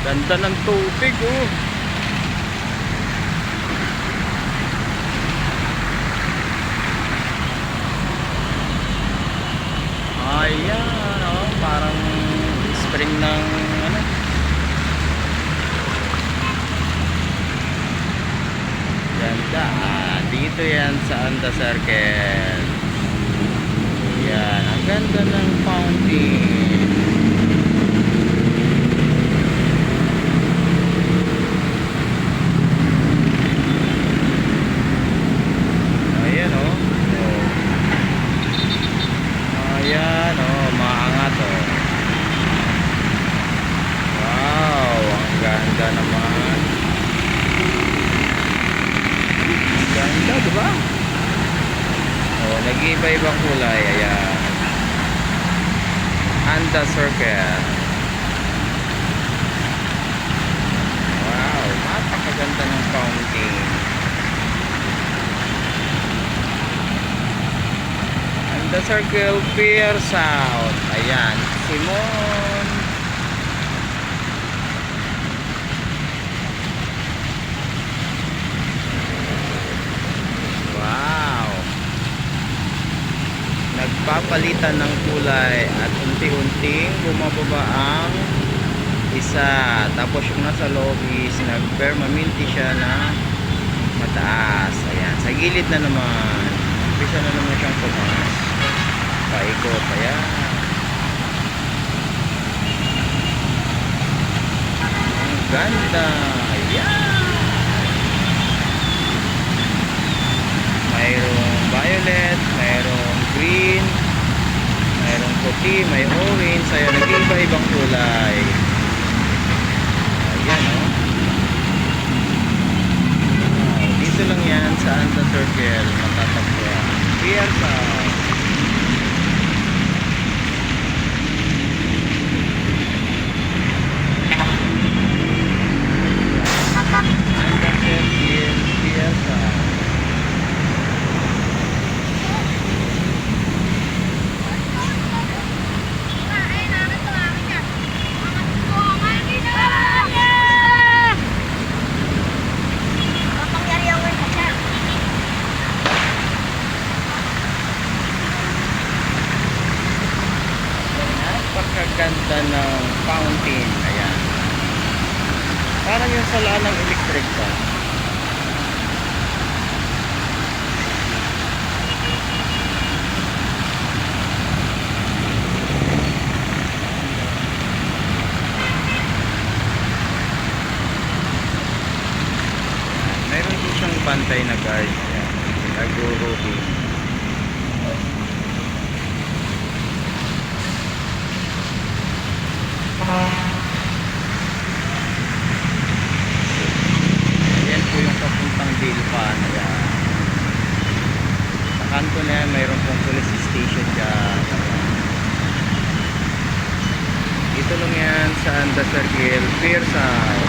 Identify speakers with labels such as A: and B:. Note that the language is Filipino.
A: Ganda ng tubig, oh. Ayan, oh, parang spring ng ano. Ganda. Dito yan sa Anda Circle. Yan, ang ganda ng fountain. Ayan, oh. Ayan, oh, maangat, oh. Wow, ang ganda naman. Ganda, diba? Oh, nag-iiba-ibang kulay. Ayan. Anda Circle. Wow, napakaganda ng fountain. Anda Circle, Pier South. Ayan, Simon. Nagpapalitan ng kulay at unti-unting bumababa ang isa, tapos yung nasa loob is nag-permanente siya na mataas. Ayan, sa gilid na naman umpisa na naman siyang tumaas, paikot. Ayan, ang ganda. Ayan, mayroong violet, mayroong green, mayroong puti, may orange. Ayan, nag-iiba-ibang kulay. Ayan, oh. Dito lang yan sa Anda Circle matatagpuan. Pier South. Anda Circle, Pier South. Napakaganda ng fountain. Ayan, parang yung salaan ng electric pa. Meron din siyang bantay na guard. Ayan, nagro-roaming. Ayan po yung papuntang Bilpan. Ayan, sa kanto na yan mayroon pong police station dyan. Dito lang yan sa Anda Circle, Pier South.